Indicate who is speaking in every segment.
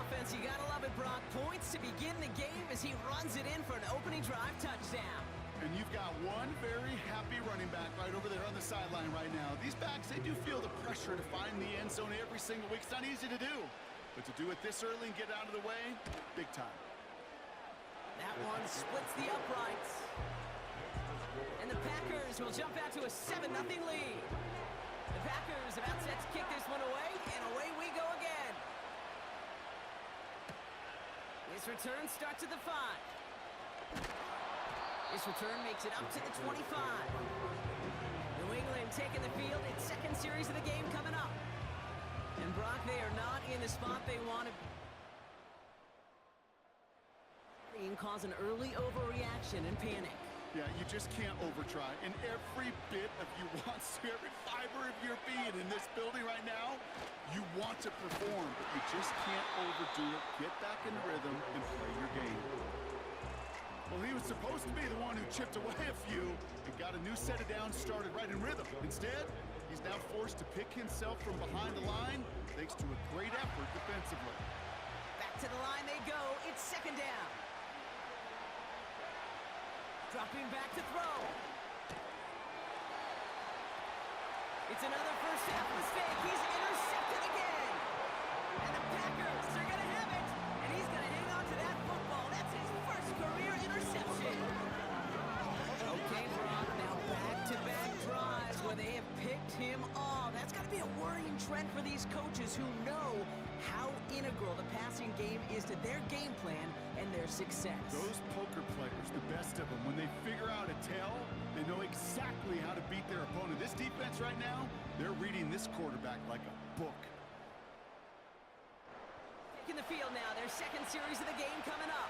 Speaker 1: offense. You gotta love it, Brock. Points to begin the game as he runs it in for an opening drive touchdown.
Speaker 2: And you've got one very happy running back right over there on the sideline right now. These backs, they do feel the pressure to find the end zone every single week. It's not easy to do. But to do it this early and get out of the way, big time.
Speaker 1: That one splits the uprights. And the Packers will jump out to a 7-0 lead. The Packers about set to kick this one away, and away we go again. This return starts at the 5. This return makes it up to the 25. New England taking the field. Its second series of the game coming up. And Brock, they are not in the spot they want to be. Cause an early overreaction and panic.
Speaker 2: Yeah, you just can't overtry. And every bit of you wants to, every fiber of your being in this building right now, you want to perform, but you just can't overdo it. Get back in the rhythm and play your game. Well, he was supposed to be the one who chipped away a few and got a new set of downs started right in rhythm. Instead, he's now forced to pick himself from behind the line thanks to a great effort defensively.
Speaker 1: Back to the line they go. It's second down. Dropping back to throw. It's another first half mistake. He's intercepted again. And the Packers are going to have it. And he's going to hang on to that football. That's his first career interception. Okay, Brock, now back-to-back drives where they have picked him off. That's got to be a worrying trend for these coaches who know how integral the passing game is to their game plan and their success.
Speaker 2: Those poker players, the best of them, when they figure out a tell, they know exactly how to beat their opponent. This defense right now, they're reading this quarterback like a book.
Speaker 1: Taking the field now, their second series of the game coming up.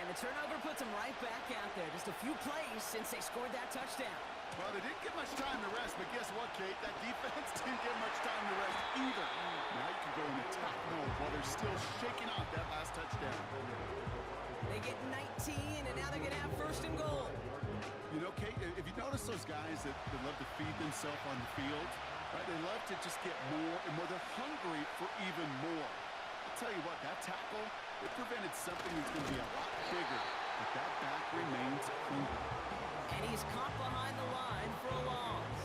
Speaker 1: And the turnover puts them right back out there. Just a few plays since they scored that touchdown.
Speaker 2: Well, they didn't get much time to rest, but guess what, Kate? That defense didn't get much time to rest either. Now you can go in attack mode while they're still shaking off that last touchdown.
Speaker 1: They get 19, and now they're going to have first and goal.
Speaker 2: You know, Kate, if you notice those guys that love to feed themselves on the field, right? They love to just get more and more. They're hungry for even more. I'll tell you what, that tackle, it prevented something that's going to be a lot bigger, but that back remains hungry.
Speaker 1: And he's caught behind the line for a loss.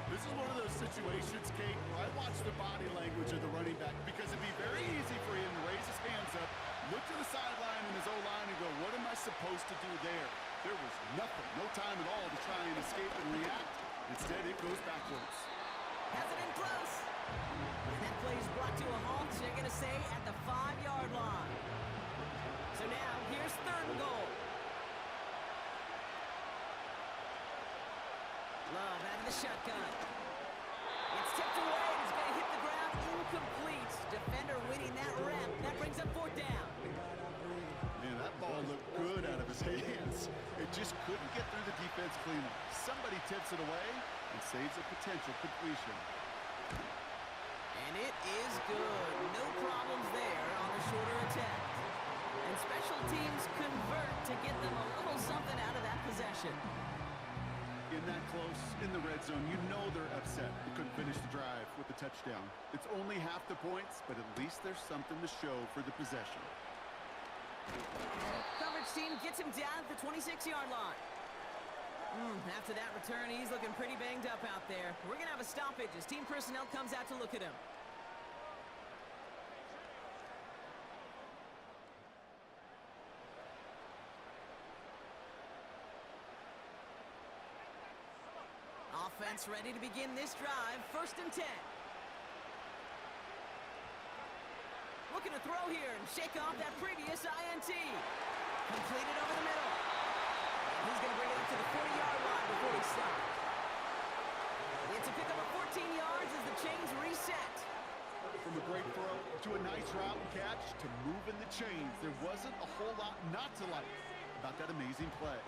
Speaker 2: This is one of those situations, Kate, where I watch the body language of the running back because it'd be very easy for him to raise his hands up, look to the sideline and his O-line and go, what am I supposed to do there? There was nothing, no time at all to try and escape and react. Instead, it goes backwards.
Speaker 1: Has it in close. And that play is brought to a halt, they're going to say, at the 5-yard line. So now, here's third and goal. Love out of the shotgun. It's tipped away, and it's going to hit the ground incomplete. Defender winning that rep. That brings up fourth down.
Speaker 2: Man, that ball looked good out of his hands. It just couldn't get through the defense cleanly. Somebody tips it away and saves a potential completion.
Speaker 1: And it is good. No problems there on the shorter attempt. And special teams convert to get them a little something out of that possession.
Speaker 2: In that close, in the red zone, you know they're upset. They couldn't finish the drive with the touchdown. It's only half the points, but at least there's something to show for the possession.
Speaker 1: Coverage team gets him down at the 26-yard line. After that return, he's looking pretty banged up out there. We're going to have a stoppage as team personnel comes out to look at him. Offense ready to begin this drive. First and 10. Looking to throw here and shake off that previous INT. Completed over the middle. He's going to bring it up to the 40-yard line before he stops. It's a pickup of 14 yards as the chains reset.
Speaker 2: From a great throw to a nice route and catch to moving the chains. There wasn't a whole lot not to like about that amazing play.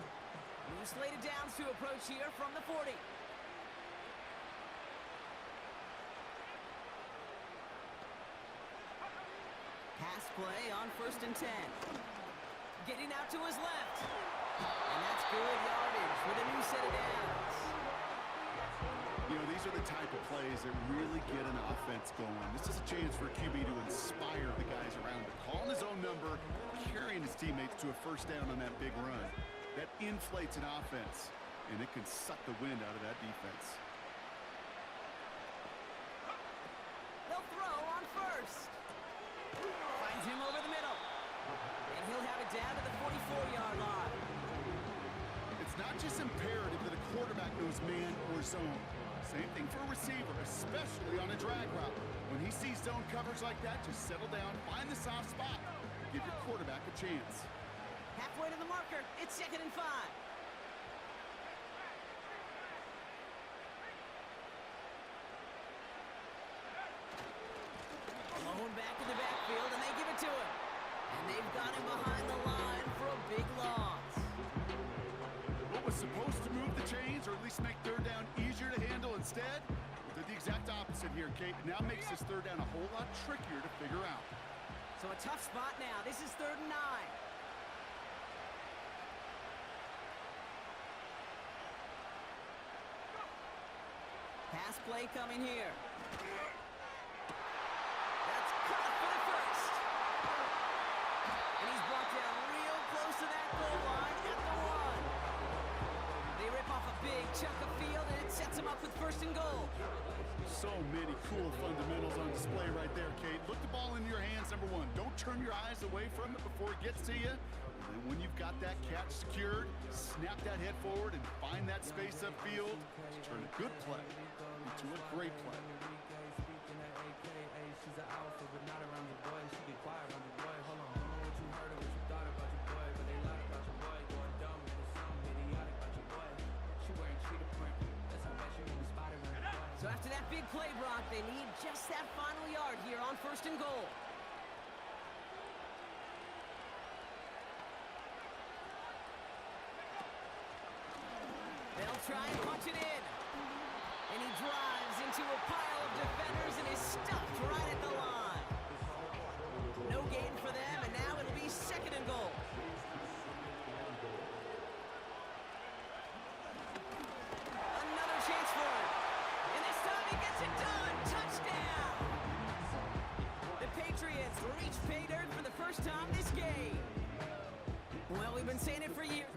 Speaker 1: New slated downs to approach here from the 40. Pass play on first and 10. Getting out to his left. And that's good yardage with a new set of downs.
Speaker 2: You know, these these are the type of plays that really get an offense going. This is a chance for a QB to inspire the guys around him. Calling his own number, carrying his teammates to a first down on that big run. That inflates an offense, and it can suck the wind out of that defense.
Speaker 1: They'll throw on first. Finds him over the middle. And he'll have it down to the 44-yard line.
Speaker 2: It's not just imperative that a quarterback knows man or zone. Same thing for a receiver, especially on a drag route. When he sees zone coverage like that, just settle down, find the soft spot, give your quarterback a chance.
Speaker 1: Halfway to the marker. It's 2nd and 5. Blown back in the backfield, and they give it to him. And they've got him behind the line for a big loss.
Speaker 2: What was supposed to move the chains, or at least make third down easier to handle instead, did the exact opposite here, Kate. It now makes this third down a whole lot trickier to figure out.
Speaker 1: So a tough spot now. This is 3rd and 9. Pass play coming here. That's caught for the first. And he's brought down real close to that goal line at the 1. They rip off a big chunk of field, and it sets him up with 1st and goal.
Speaker 2: So many cool fundamentals on display right there, Kate. Look the ball into your hands, number one. Don't turn your eyes away from it before it gets to you. And then when you've got that catch secured, snap that head forward and find that space upfield to turn a good play into a great play.
Speaker 1: So after that big play, Brock, they need just that final yard here on 1st and goal. They'll try and punch it in. And he drives into a pile of defenders and is stuffed right at the line. No gain for them, and now it'll be 2nd and goal. Another chance for him. And this time he gets it done. Touchdown! The Patriots reach pay dirt for the first time this game. Well, we've been saying it for years.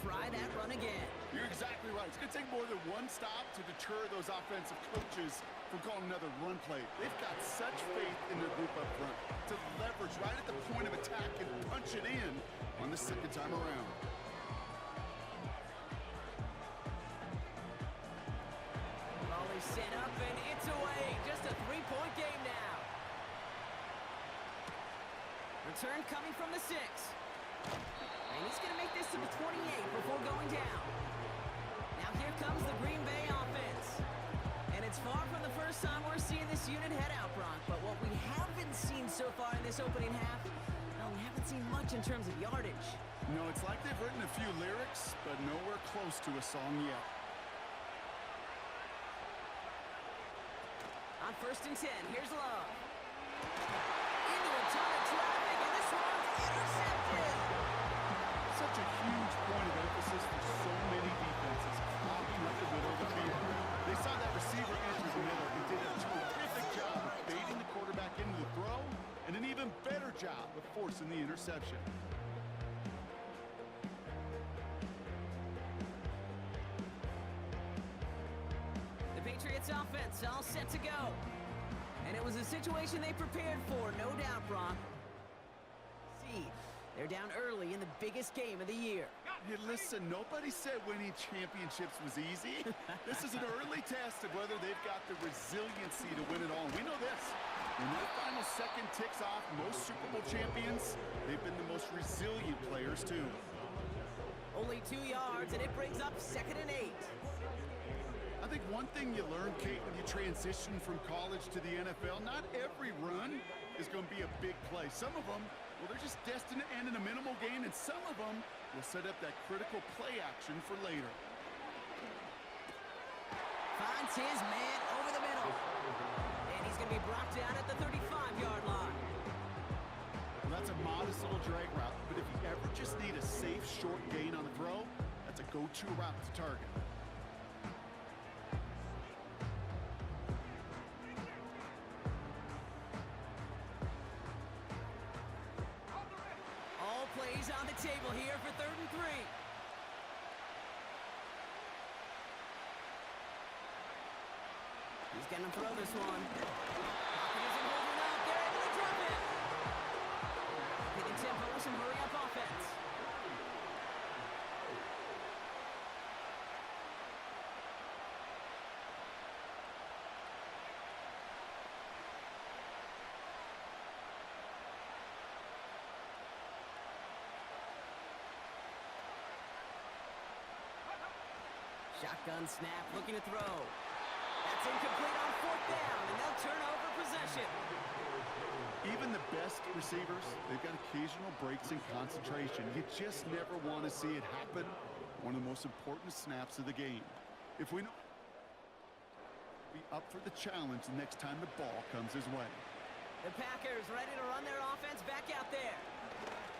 Speaker 1: Try that run again.
Speaker 2: You're exactly right. It's going to take more than one stop to deter those offensive coaches from calling another run play. They've got such faith in their group up front to leverage right at the point of attack and punch it in on the 2nd time around.
Speaker 1: Ball is set up, and it's away. Just a 3-point game now. Return coming from the 6. And he's going to make this to the 28 before going down. Now here comes the Green Bay offense. And it's far from the first time we're seeing this unit head out, Brock. But what we haven't seen so far in this opening half, well, we haven't seen much in terms of yardage.
Speaker 2: No, it's like they've written a few lyrics, but nowhere close to a song yet.
Speaker 1: On 1st and 10, here's Love. Into a ton of traffic, and this one's intercepted.
Speaker 2: Such a huge point of emphasis for so many defenses, clogging up the middle of the field. They saw that receiver enter the middle and did a terrific job of baiting the quarterback into the throw, and an even better job of forcing the interception.
Speaker 1: The Patriots offense all set to go. And it was a situation they prepared for, no doubt, Brock. See, they're down early in the biggest game of the year.
Speaker 2: Hey, listen, nobody said winning championships was easy. This is an early test of whether they've got the resiliency to win it all. We know this. When that final second ticks off, most Super Bowl champions, they've been the most resilient players, too.
Speaker 1: Only 2 yards, and it brings up 2nd and 8.
Speaker 2: I think one thing you learn, Kate, when you transition from college to the NFL, not every run is going to be a big play. Some of them, well, they're just destined to end in a minimal gain, and some of them will set up that critical play action for later.
Speaker 1: Finds his man over the middle. And he's going to be brought down at the 35-yard line.
Speaker 2: Well, that's a modest little drag route, but if you ever just need a safe, short gain on the throw, that's a go-to route to target.
Speaker 1: He's on the table here for 3rd and 3. He's going to throw this one. Pocket isn't holding up. They're able to drop it. Taking tempo with some hurry-up offense. Shotgun snap, looking to throw. That's incomplete on 4th down, and they'll turn over possession.
Speaker 2: Even the best receivers, they've got occasional breaks in concentration. You just never want to see it happen. One of the most important snaps of the game. If we know, be up for the challenge the next time the ball comes his way.
Speaker 1: The Packers ready to run their offense back out there.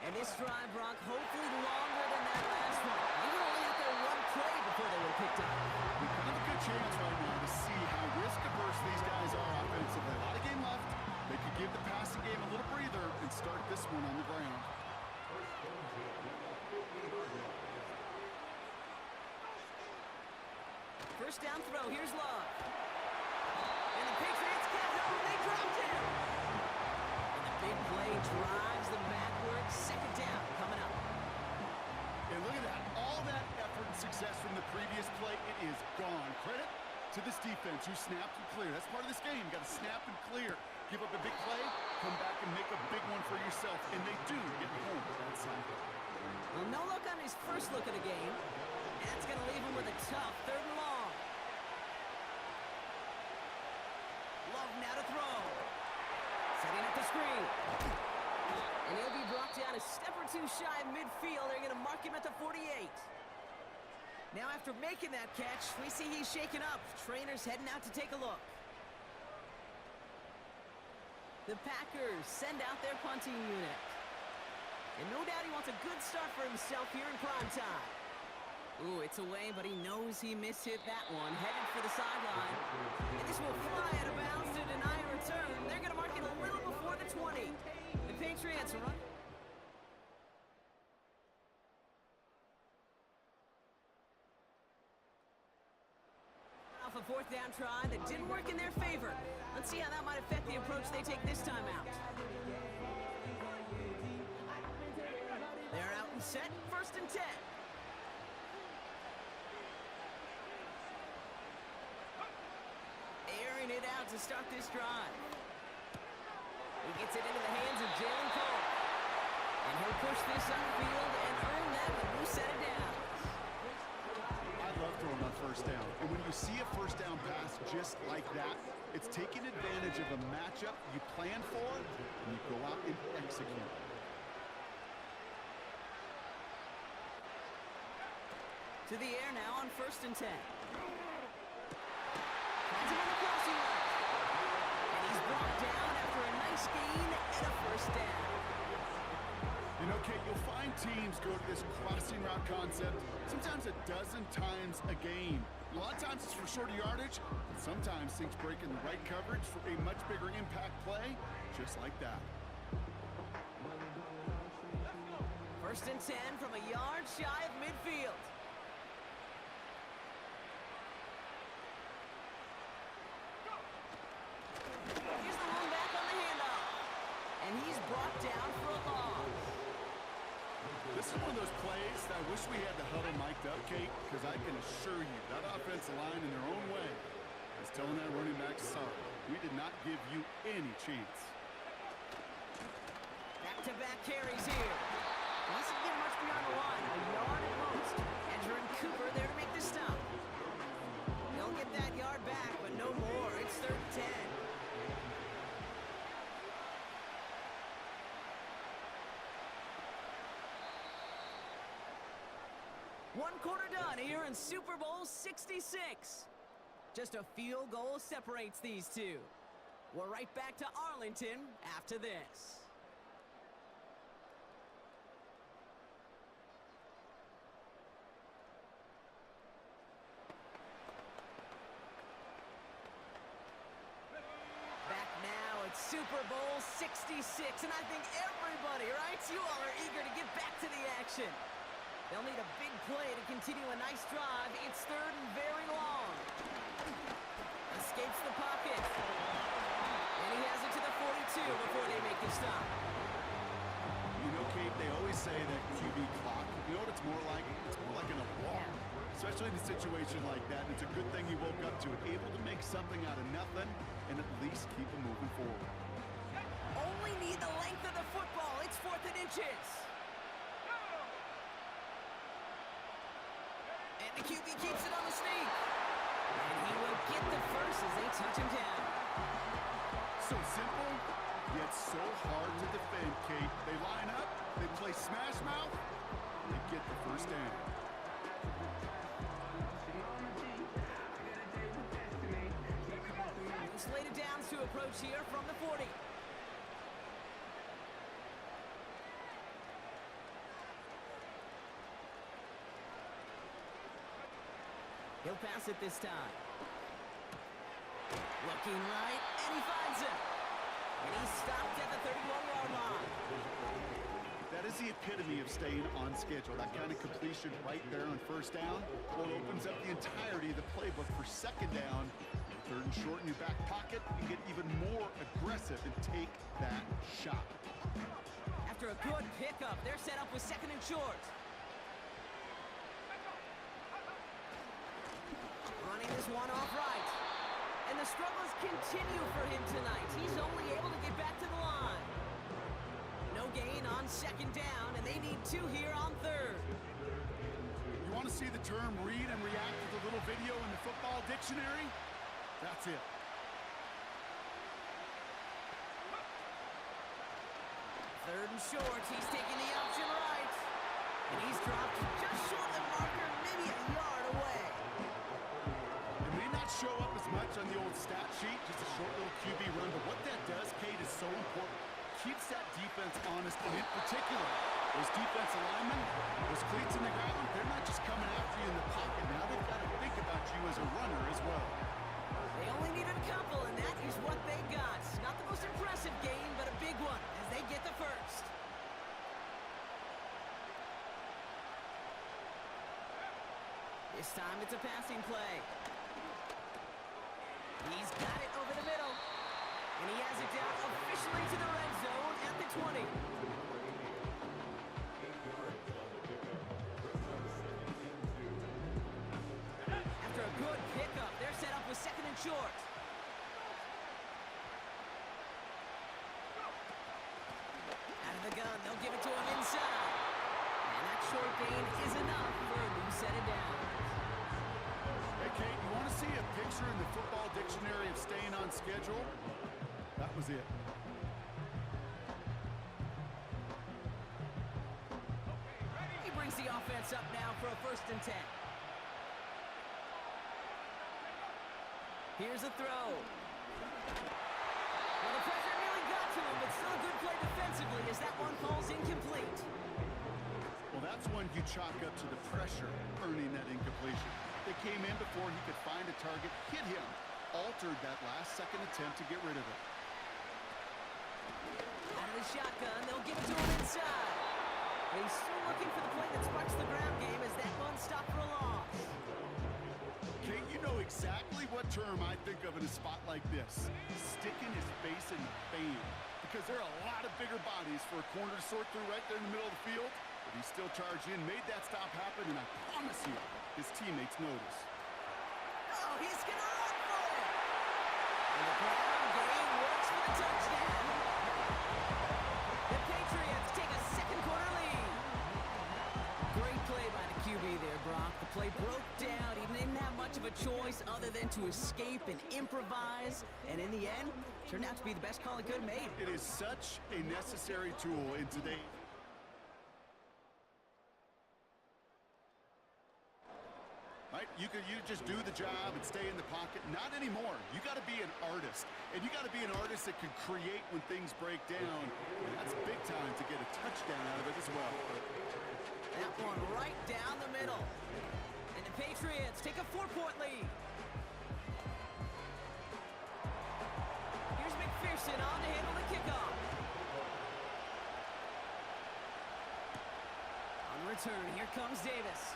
Speaker 1: And this drive, Brock, hopefully longer than that last one. They were only out there one play before they were picked up.
Speaker 2: We've got a good chance right now to see how risk-averse these guys are offensively. A lot of game left. They could give the passing game a little breather and start this one on the ground.
Speaker 1: First down throw, here's Love. And the Patriots get home, they dropped him. And the big play drives them backwards. 2nd down coming up.
Speaker 2: And look at that. All that effort and success from the previous play, it is gone. Credit to this defense who snapped and cleared. That's part of this game. You got to snap and clear. Give up a big play, come back and make a big one for yourself. And they do get home with that side.
Speaker 1: Well, no look on his first look of the game. That's going to leave him with a tough 3rd and long. Love now to throw. Setting up the screen. And he'll be brought down a step or two shy of midfield. They're going to mark him at the 48. Now after making that catch, we see he's shaken up. Trainers heading out to take a look. The Packers send out their punting unit. And no doubt he wants a good start for himself here in prime time. Ooh, it's away, but he knows he mishit that one. Headed for the sideline. And this will fly out of bounds to deny a return. They're going to mark it a little before the 20. The Patriots run. Off a 4th down try that didn't work in their favor. Let's see how that might affect the approach they take this time out. They're out and set. 1st and 10. Airing it out to start this drive. He gets it into the hands of Jalen Cole. And he'll push this upfield and earn that with a new set of downs.
Speaker 2: I love throwing on 1st down. And when you see a 1st down pass just like that, it's taking advantage of a matchup you plan for, and you go out and execute.
Speaker 1: To the air now on 1st and 10. Finds him on the crossing route. And he's brought down after a nice gain and a 1st down.
Speaker 2: You know, Kate, you'll find teams go to this crossing route concept sometimes a dozen times a game. A lot of times it's for shorter yardage, and sometimes things break in the right coverage for a much bigger impact play, just like that.
Speaker 1: 1st and 10 from a yard shy of midfield. Here's the run back on the handoff. And he's brought down for a loss.
Speaker 2: This is one of those plays that I wish we had the huddle mic'd up, Kate, because I can assure you that offensive line in their own way is telling that running back, sorry, we did not give you any chance.
Speaker 1: Back-to-back carries here. He doesn't get much beyond the line, a yard at most. Andrew and Cooper there to make the stop. They'll get that yard back, but no more. It's 3rd and 10. One quarter done here in Super Bowl 66. Just a field goal separates these two. We're right back to Arlington after this. Back now at Super Bowl 66, and I think everybody, right? You all are eager to get back to the action. They'll need a big play to continue a nice drive. It's third and very long. Escapes the pocket. And he has it to the 42 before they make the stop.
Speaker 2: You know, Kate, they always say that QB clock, you know what it's more like? It's more like an alarm, especially in a situation like that. And it's a good thing he woke up to it, able to make something out of nothing and at least keep him moving forward.
Speaker 1: Only need the length of the football. It's 4th and inches. And the QB keeps it on the sneak. And he will get the first as they touch him down.
Speaker 2: So simple, yet so hard to defend, Kate. They line up, they play smash mouth, they get the first down.
Speaker 1: Slated downs to approach here from the 40. He'll pass it this time. Looking right, and he finds him. And he's stopped at the 31-yard line.
Speaker 2: That is the epitome of staying on schedule. That kind of completion right there on first down. Well, it opens up the entirety of the playbook for second down. Third and short in your back pocket, you get even more aggressive and take that shot.
Speaker 1: After a good pickup, they're set up with second and short. Running this one off right. And the struggles continue for him tonight. He's only able to get back to the line. No gain on second down, and they need 2 here on third.
Speaker 2: You want to see the term read and react to the little video in the football dictionary? That's it.
Speaker 1: Third and short, he's taking the option right. And he's dropped just short of the marker, maybe a yard away.
Speaker 2: It may not show up as much on the old stat sheet, just a short little QB run, but what that does, Kate, is so important. Keeps that defense honest, and in particular, those defensive linemen, those cleats in the ground, they're not just coming after you in the pocket. Now they've got to think about you as a runner as well.
Speaker 1: They only needed a couple, and that is what they got. Not the most impressive game, but a big one as they get the first. This time it's a passing play. He's got it over the middle. And he has it down officially to the red zone at the 20. After a good pickup, they're set up with second and short. Out of the gun, they'll give it to him inside. And that short gain is enough for a new set of downs.
Speaker 2: Hey, Kate, you want to see a picture in the football dictionary of staying on schedule? That was it.
Speaker 1: He brings the offense up now for a 1st and 10. Here's a throw. Well, the pressure nearly got to him, but still a good play defensively as that one falls incomplete.
Speaker 2: Well, that's one you chalk up to the pressure earning that incompletion. They came in before he could find a target, hit him, altered that last-second attempt to get rid of it.
Speaker 1: Out of the shotgun, they'll give it to him inside. But he's still looking for the play that sparks the ground game as that one stopped for a loss.
Speaker 2: Kate, you know exactly what term I think of in a spot like this. Sticking his face in the fan. Because there are a lot of bigger bodies for a corner to sort through right there in the middle of the field. But he still charged in, made that stop happen, and I promise you, his teammates notice.
Speaker 1: Oh, he's going to run for it. And the ground game works for the touchdown. The Patriots take a second-quarter lead. Great play by the QB there, Brock. The play broke down. He didn't have much of a choice other than to escape and improvise. And in the end, turned out to be the best call he could have made.
Speaker 2: It is such a necessary tool in today. Right? You just do the job and stay in the pocket. Not anymore. You got to be an artist. And you got to be an artist that can create when things break down. And that's big time to get a touchdown out of it as well.
Speaker 1: That one right down the middle. And the Patriots take a 4-point lead. Here's McPherson on to handle the kickoff. return. Here comes Davis.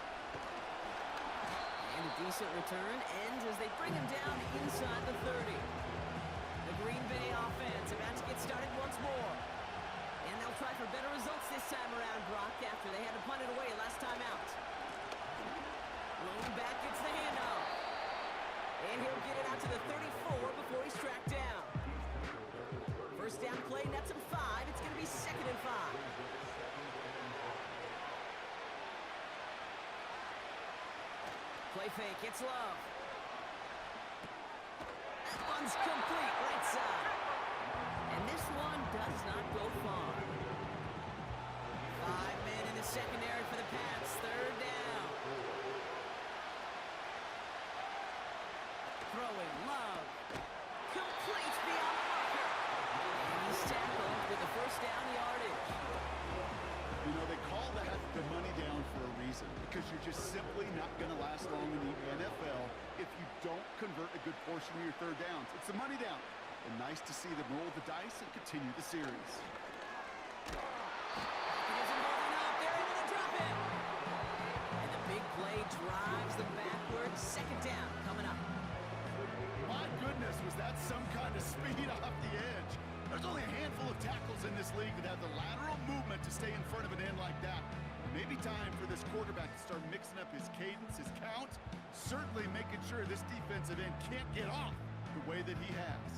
Speaker 1: And a decent return ends as they bring him down inside the 30. The Green Bay offense about to get started once more. And they'll try for better results this time around, Brock, after they had to punt it away last time out. Lone back gets the handoff. And he'll get it out to the 34 before he's tracked down. First down play, nets him 5. It's going to be 2nd and 5. Play fake, it's Love. That one's complete, right side. And this one does not go far. 5 men in the secondary for the Pats. 3rd down. Throwing, Love. Completes beyond the marker. And he's tackled with the first down yardage.
Speaker 2: You know, they call that the money down for a reason, because you're just simply not going to last long in the NFL if you don't convert a good portion of your 3rd downs. It's the money down. And nice to see them roll the dice and continue the series.
Speaker 1: They're able to drop him. And the big play drives them backwards. 2nd down coming up.
Speaker 2: My goodness, was that some kind of speed off the edge. There's only a handful of tackles in this league that have the lateral movement to stay in front of an end like that. Maybe time for this quarterback to start mixing up his cadence, his count, certainly making sure this defensive end can't get off the way that he has.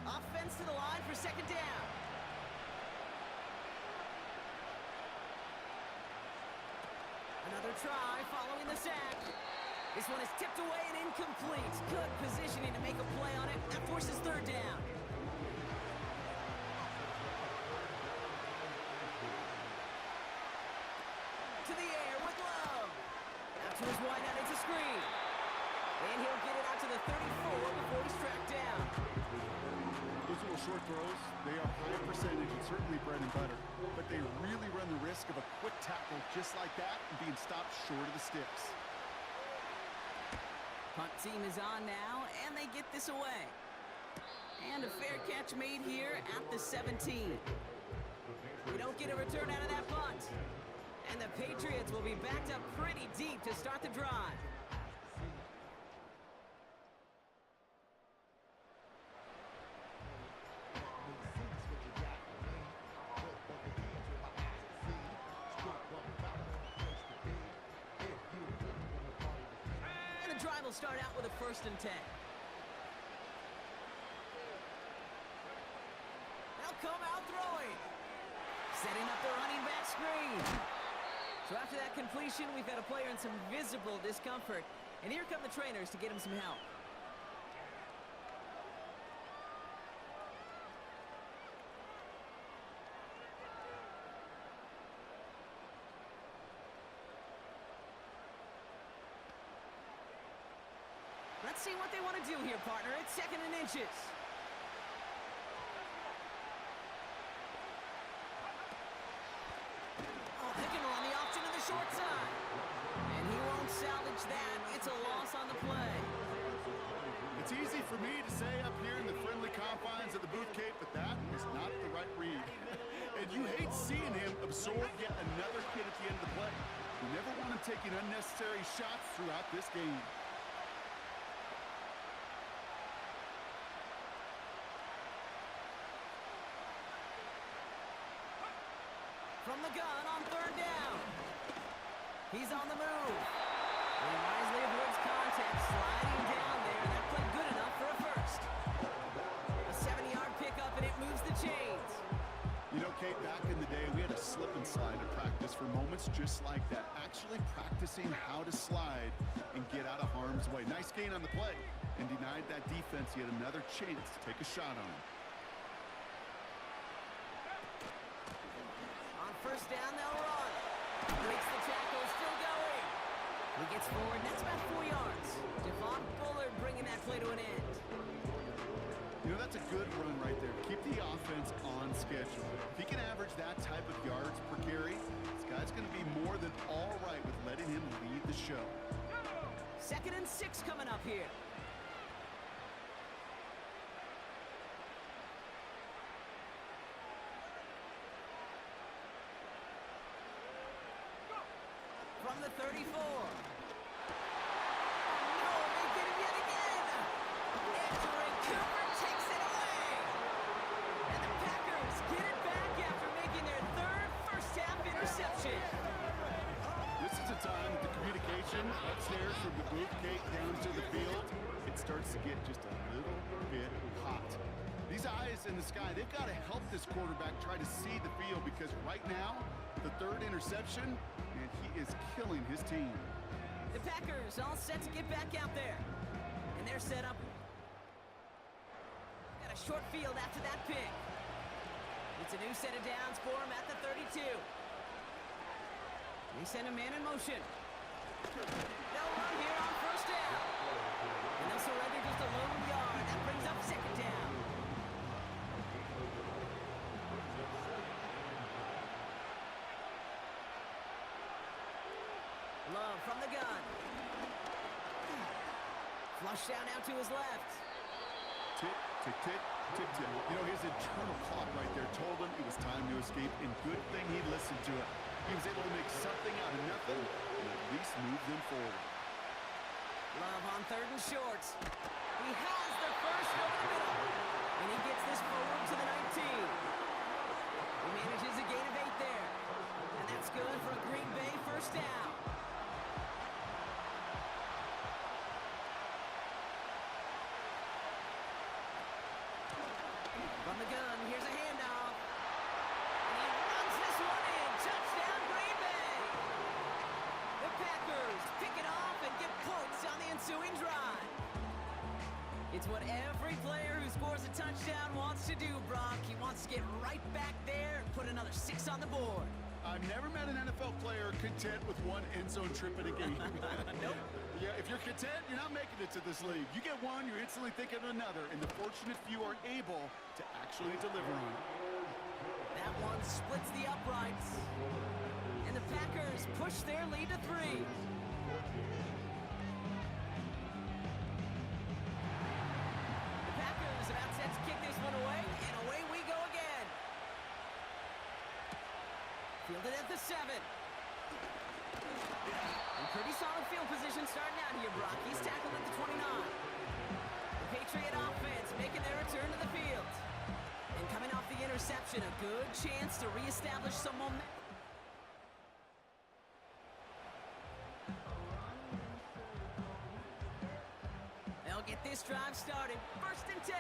Speaker 1: Offense to the line for 2nd down. Another try following the sack. This one is tipped away and incomplete. Good positioning to make a play on it. That forces 3rd down. To the air with Love. Out to his wide out, it's a screen. And he'll get it out to the 34 before he's tracked down.
Speaker 2: Those little short throws, they are high percentage and certainly bread and butter, but they really run the risk of a quick tackle just like that and being stopped short of the sticks.
Speaker 1: Punt team is on now, and they get this away. And a fair catch made here at the 17. We don't get a return out of that punt. And the Patriots will be backed up pretty deep to start the drive. And the drive will start out with a 1st and 10. They'll come out throwing. Setting up the running back screen. So after that completion, we've got a player in some visible discomfort. And here come the trainers to get him some help. Let's see what they want to do here, partner. It's 2nd and inches. Short side. And he won't salvage that. It's a loss on the play.
Speaker 2: It's easy for me to say up here in the friendly confines of the booth, Kate, but that is not the right read. And you hate seeing him absorb yet another hit at the end of the play. You never want him taking unnecessary shots throughout this game.
Speaker 1: From the gun on 3rd down. He's on the move. He wisely avoids contact, sliding down there. That played good enough for a 1st. A 7-yard pickup, and it moves the chains.
Speaker 2: You know, Kate, back in the day, we had a slip and slide to practice for moments just like that. Actually practicing how to slide and get out of harm's way. Nice gain on the play, and denied that defense yet another chance to take a shot on him.
Speaker 1: On 1st down, they'll run. Breaks the tackle, still going. He gets forward, and that's about 4 yards. Devon Bullard bringing that play to an end.
Speaker 2: You know, that's a good run right there. Keep the offense on schedule. If he can average that type of yards per carry, this guy's going to be more than all right with letting him lead the show.
Speaker 1: 2nd and 6 coming up here. 34. No, they get him yet again. Andrew Cooper takes it away. And the Packers get it back after making their third first-half interception.
Speaker 2: This is a time that the communication upstairs from the booth gate down to the field, it starts to get just a little bit hot. These eyes in the sky, they've got to help this quarterback try to see the field, because right now, the third interception, and he is killing his team.
Speaker 1: The Packers all set to get back out there. And they're set up. Got a short field after that pick. It's a new set of downs for him at the 32. They send a man in motion. They'll run here on first down. And they'll surrender just a lone yard. That brings up second down. Love from the gun. Flush down out to his left.
Speaker 2: Tick, tick, tick, tick, tick. You know, his internal clock right there told him it was time to escape, and good thing he listened to it. He was able to make something out of nothing and at least move them forward.
Speaker 1: Love on third and short. He has the first over the middle. And he gets this forward to the 19. He manages a gain of 8 there. And that's good for a Green Bay first down. From the gun, here's a handoff. And he runs this one in. Touchdown, Green Bay. The Packers pick it off and get points on the ensuing drive. It's what every player who scores a touchdown wants to do, Brock. He wants to get right back there and put another 6 on the board.
Speaker 2: I've never met an NFL player content with one end zone trip in a game.
Speaker 1: Nope.
Speaker 2: Yeah, if you're content, you're not making it to this league. You get one, you're instantly thinking of another, and the fortunate few are able to actually deliver on it.
Speaker 1: That one splits the uprights. And the Packers push their lead to 3. The Packers about set to kick this one away, and away we go again. Fielded at the 7. And pretty solid field position starting out here, Brock. He's tackled at the 29. The Patriot offense making their return to the field. And coming off the interception, a good chance to reestablish some momentum. They'll get this drive started. First and 10.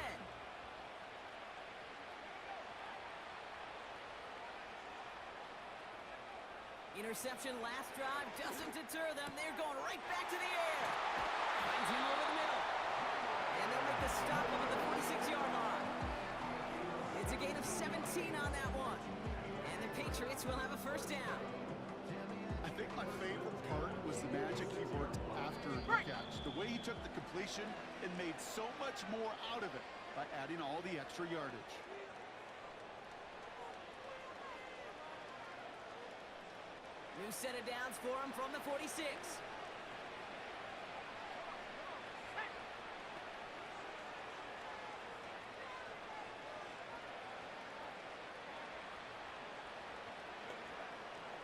Speaker 1: Interception last drive doesn't deter them. They're going right back to the air. Finds him over the middle. And they'll make the stop up at the 46-yard line. It's a gain of 17 on that one. And the Patriots will have a first down.
Speaker 2: I think my favorite part was the magic he worked after the catch. The way he took the completion and made so much more out of it by adding all the extra yardage.
Speaker 1: New set of downs for him from the 46.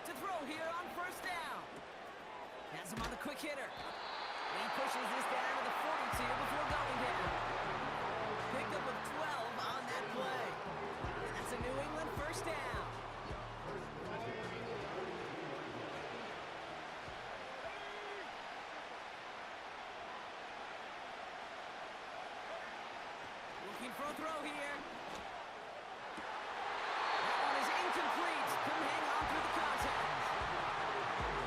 Speaker 1: To throw here on first down. Has him on the quick hitter. And he pushes this down to the 42 before going down. Picked up with 12 on that play. And that's a New England first down. Looking for a throw here. That one is incomplete. Couldn't hang on through the contact.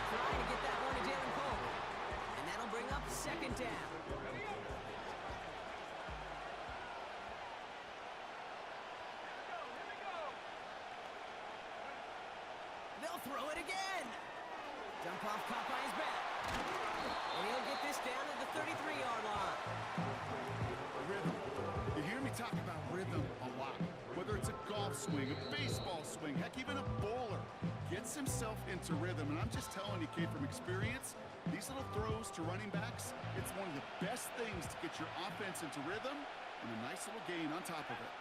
Speaker 1: Trying to get that one to Jalen Cole. And that'll bring up second down. They'll throw it again. Jump off caught by his back. And he'll get this down at the 33-yard line.
Speaker 2: Rhythm. You hear me talk about rhythm a lot. Whether it's a golf swing, a baseball swing, heck, even a bowler gets himself into rhythm. And I'm just telling you, kid, from experience, these little throws to running backs, it's one of the best things to get your offense into rhythm and a nice little gain on top of it.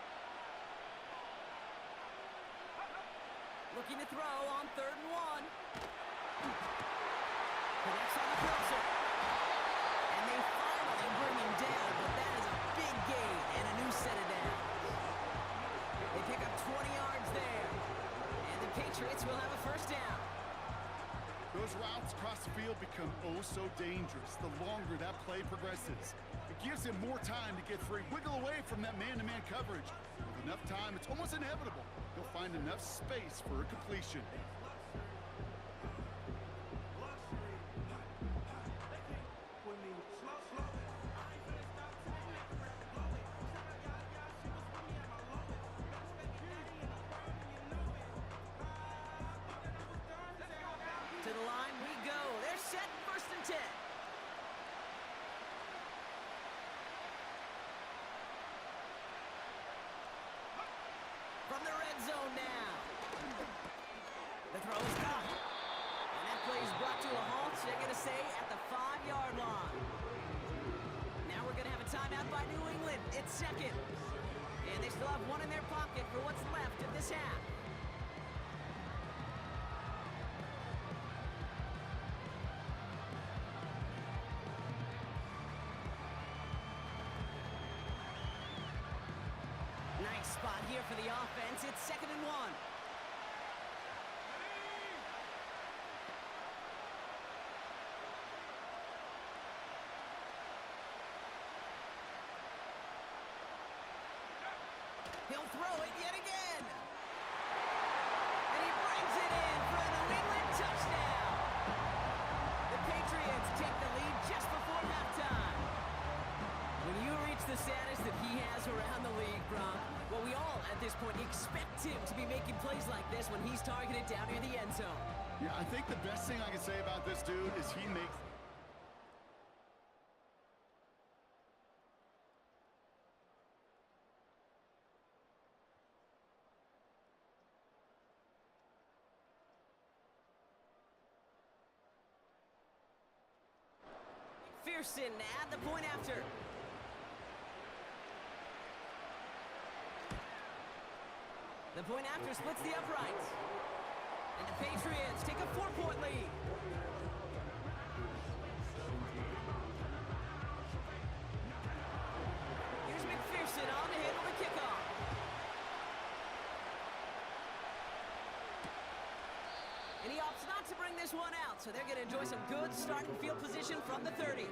Speaker 1: Looking to throw on 3rd and 1. Connects on the crosser. And they finally bring him down, but that is a big gain and a new set of downs. They pick up 20 yards there. And the Patriots will have a first down.
Speaker 2: Those routes across the field become oh so dangerous the longer that play progresses. It gives him more time to get free, wiggle away from that man-to-man coverage. With enough time, it's almost inevitable. He'll find enough space for a completion.
Speaker 1: To the line we go. They're set, 1st and 10. From the red zone now. The throw is caught. And that play is brought to a halt, they're going to say, at the 5-yard line. Now we're going to have a timeout by New England. It's 2nd. And they still have one in their pocket for what's left of this half. Nice spot here for the offense. It's 2nd and 1. He'll throw it yet again. And he brings it in for a New England touchdown. The Patriots take the lead just before halftime. When you reach the status that he has around the league, Brock, well, we all at this point expect him to be making plays like this when he's targeted down near the end zone.
Speaker 2: Yeah, I think the best thing I can say about this dude is he makes...
Speaker 1: Pearson at the point after. The point after splits the uprights. And the Patriots take a 4-point lead. Here's McPherson on to handle the kickoff. And he opts not to bring this one out, so they're going to enjoy some good starting field position from the 30.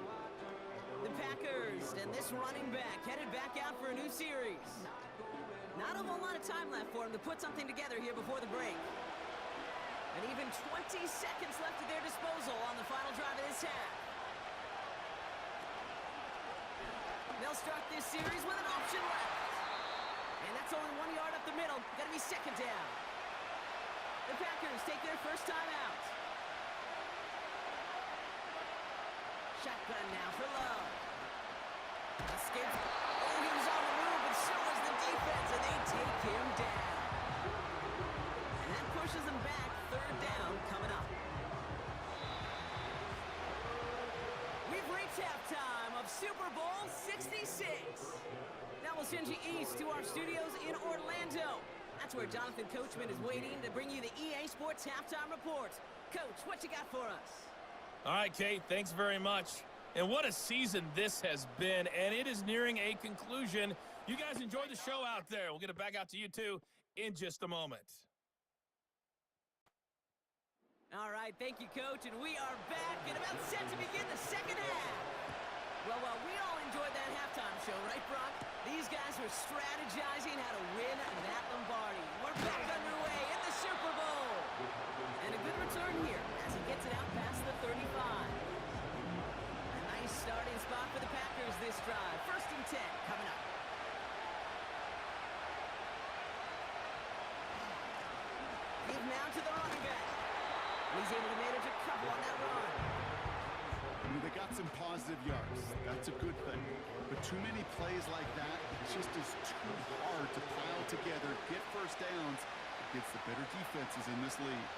Speaker 1: The Packers and this running back headed back out for a new series. Not a whole lot of time left for him to put something together here before the break. And even 20 seconds left at their disposal on the final drive of this half. They'll start this series with an option left. And that's only 1 yard up the middle. Got to be 2nd down. The Packers take their first time out. Shotgun now for Love. Escapes. Oh, he was on the move, but so was the defense, and they take him down. And that pushes them back. 3rd down coming up. We've reached halftime of Super Bowl 66. Now we'll send you east to our studios in Orlando. That's where Jonathan Coachman is waiting to bring you the EA Sports Halftime Report. Coach, what you got for us?
Speaker 3: All right, Kate, thanks very much. And what a season this has been, and it is nearing a conclusion. You guys enjoy the show out there. We'll get it back out to you, too, in just a moment.
Speaker 1: All right, thank you, Coach, and we are back and about set to begin the second half. Well, we all enjoyed that halftime show, right, Brock? These guys were strategizing how to win that Lombardi. We're back underway in the Super Bowl. And a good return here as he gets it out past the 35. A nice starting spot for the Packers this drive. 1st and 10 coming up. Give now to the running back. He's able to manage a couple on that run.
Speaker 2: They got some positive yards. That's a good thing. But too many plays like that, it just is too hard to pile together, get first downs against the better defenses in this league.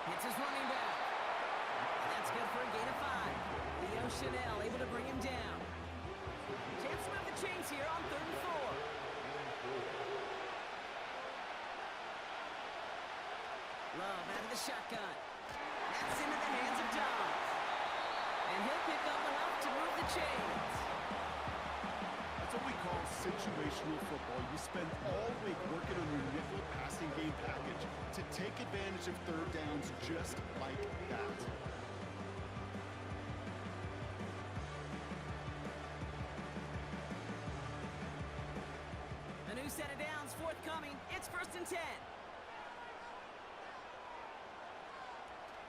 Speaker 1: Hits his running back. And that's good for a gain of 5. Leo Chanel able to bring him down. Chance to move the chains here on 3rd and 4. Love out of the shotgun. That's into the hands of Dobbs. And he'll pick up enough to move the chains.
Speaker 2: That's what we call situational football. You spend all week working on your nickel passing game package to take advantage of third downs just like that.
Speaker 1: A new set of downs forthcoming. It's 1st and 10.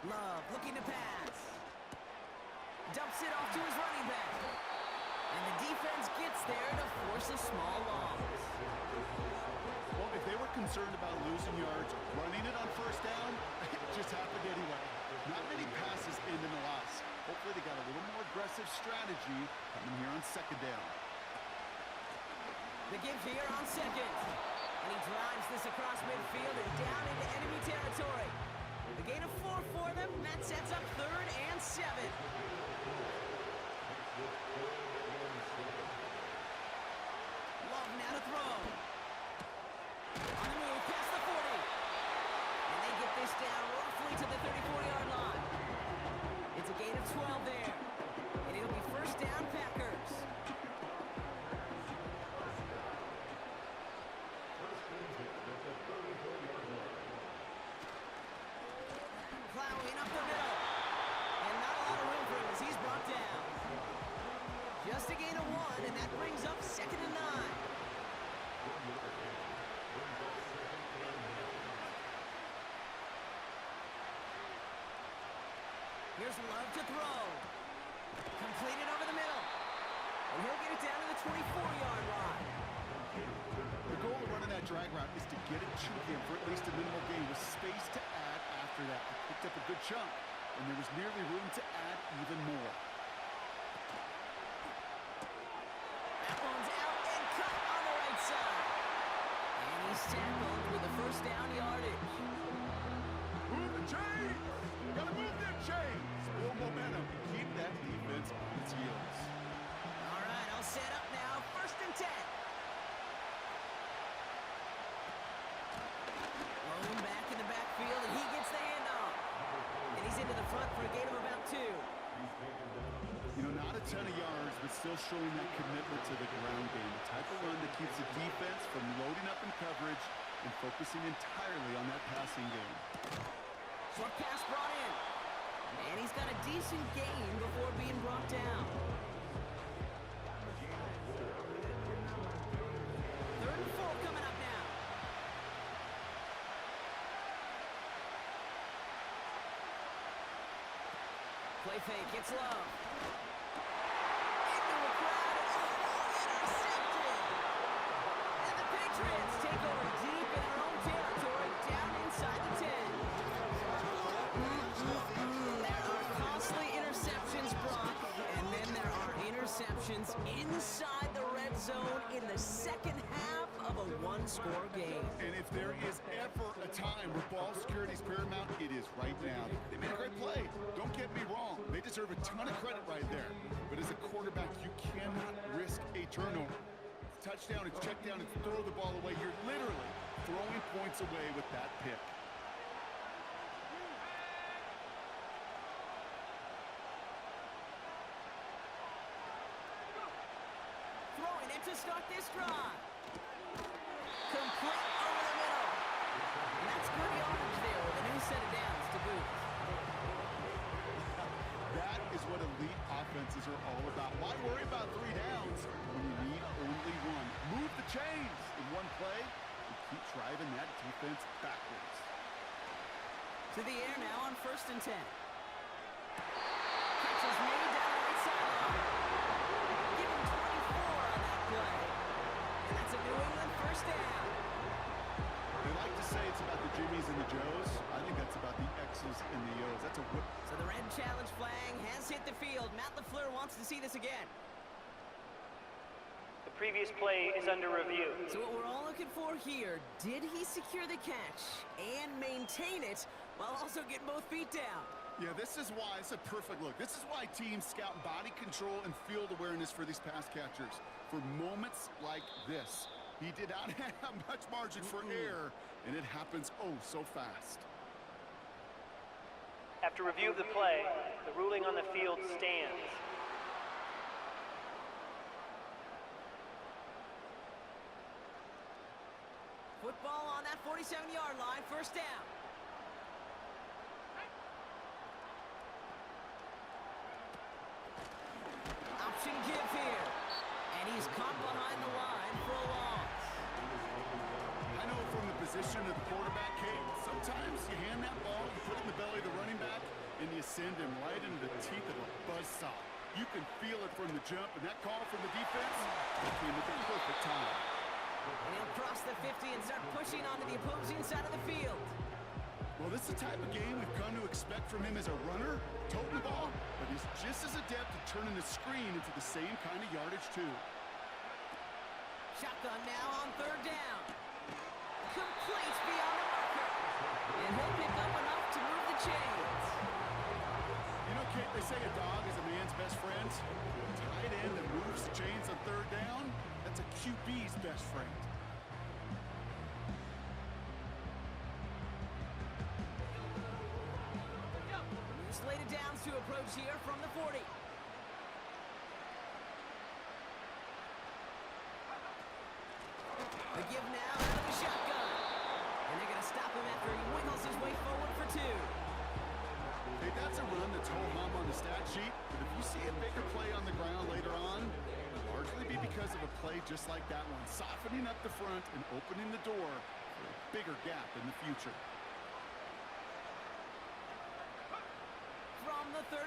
Speaker 1: Love looking to pass. Dumps it off to his running back. And the defense gets there to force a small loss.
Speaker 2: Well, if they were concerned about losing yards, running it on 1st down, it just happened anyway. Not many passes end in a loss. Hopefully they got a little more aggressive strategy coming here on 2nd down.
Speaker 1: The give here on 2nd. And he drives this across midfield and down into enemy territory. The gain of 4 for them. That sets up 3rd and 7. Love now to throw. On the move, past the 40. And they get this down roughly to the 34-yard line. It's a gain of 12 there. And it'll be 1st down, Packers. Plowing up the middle. And not a lot of room for him as he's brought down. Just a gain of 1, and that brings up 2nd and 9. Here's Love to throw. Completed over the middle. And he'll get it down to the 24-yard line.
Speaker 2: The goal of running that drag route is to get it to him for at least a minimal gain with space to add after that. He picked up a good chunk, and there was nearly room to add even more.
Speaker 1: That one's out and cut on the right side. And he's tackled with the 1st down yardage.
Speaker 2: Move the chains! Gotta move them chains! Build momentum. Keep that defense on its heels.
Speaker 1: All right, all set up now. 1st and 10. Lone back in the backfield, and he gets the handoff. And he's into the front for a gain of about 2.
Speaker 2: You know, not a ton of yards, but still showing that commitment to the ground game. The type of run that keeps the defense from loading up in coverage and focusing entirely on that passing game.
Speaker 1: Short pass brought in. And he's got a decent gain before being brought down. 3rd and 4 coming up now. Play fake, gets Love. Into a crowd, intercepted. And the Patriots take over deep in their own territory, down inside the 10. There are costly interceptions, Brock, and then there are interceptions inside the red zone in the 2nd half of a 1-score game.
Speaker 2: And if there is ever a time where ball security is paramount, it is right now. They made a great play. Don't get me wrong. They deserve a ton of credit right there. But as a quarterback, you cannot risk a turnover. Touchdown, it's check down, it's throw the ball away. You're literally throwing points away with that pick.
Speaker 1: Throwing it to start this drive. Complete over the middle. And that's good yardage there with a new set of downs to boot.
Speaker 2: That is what elite offenses are all about. Why worry about 3 downs when you need only 1? Move the chains in one play and keep driving that defense backwards.
Speaker 1: To the air now on 1st and 10. Catch is made down the right sideline. Give him 24 on that play. And that's a New England 1st down.
Speaker 2: They like to say it's about the Jimmies and the Joes. I think that's about the X's and the O's. That's a whip.
Speaker 1: So the red challenge flag has hit the field. Matt LaFleur wants to see this again.
Speaker 4: The previous play is under review.
Speaker 1: So what we're all looking for here, did he secure the catch and maintain it while also getting both feet down?
Speaker 2: Yeah, this is why it's a perfect look. This is why teams scout body control and field awareness for these pass catchers. For moments like this, he did not have much margin for error, and it happens oh so fast.
Speaker 4: After review of the play, the ruling on the field stands.
Speaker 1: Football on that 47-yard line, first down. Option give here. And he's caught behind the line for a loss.
Speaker 2: I know from the position of the quarterback, Kate, sometimes you hand that ball, you put it in the belly of the running back, and you send him right into the teeth of a buzzsaw. You can feel it from the jump, and that call from the defense came at the perfect time.
Speaker 1: And he'll cross the 50 and start pushing onto the opposing side of the field.
Speaker 2: Well, this is the type of game we've come to expect from him as a runner, toting the ball, but he's just as adept at turning the screen into the same kind of yardage, too.
Speaker 1: Shotgun now on third down. Completes beyond the marker. And he'll pick up enough to move the chains.
Speaker 2: You know, Kate, they say a dog is a man's best friend. A tight end that moves the chains on third down, that's a QB's best friend.
Speaker 1: Slated downs to approach here from the 40. The give now out of the shotgun. And they're going to stop him after he wiggles his way forward for two.
Speaker 2: Hey, that's a run that's ho-hum on the stat sheet, but if you see a bigger play on the ground later on, it'll largely be because of a play just like that one, softening up the front and opening the door for a bigger gap in the future.
Speaker 1: From the 38.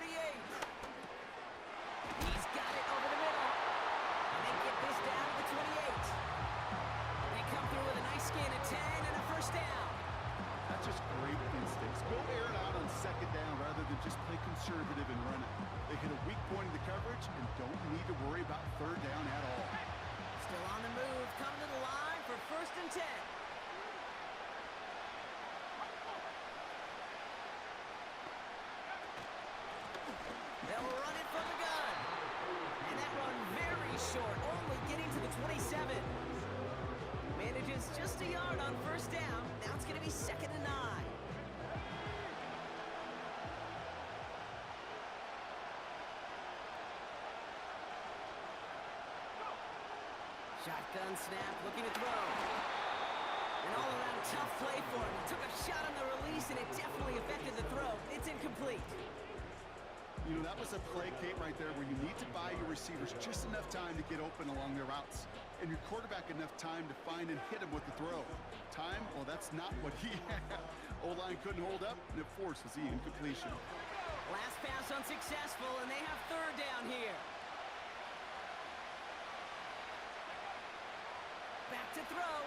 Speaker 1: He's got it over the middle. And they get this down to the 28. They come through with a nice gain of 10 and a first down.
Speaker 2: That's just great instincts. Go air it out on second down rather than just play conservative and run it. They hit a weak point in the coverage and don't need to worry about third down at all.
Speaker 1: Still on the move, come to the line for first and 10. They'll run it from the gun. And that run very short, only getting to the 27. Manages just a yard on first down. Now it's going to be second and 9. Shotgun snap, looking to throw. An all-around tough play for him. He took a shot on the release, and it definitely affected the throw. It's incomplete.
Speaker 2: You know, that was a play, Kate, right there where you need to buy your receivers just enough time to get open along their routes. And your quarterback enough time to find and hit him with the throw. Time? Well, that's not what he had. O-line couldn't hold up, and it forces the incompletion.
Speaker 1: Last pass unsuccessful, and they have third down here. Back to throw.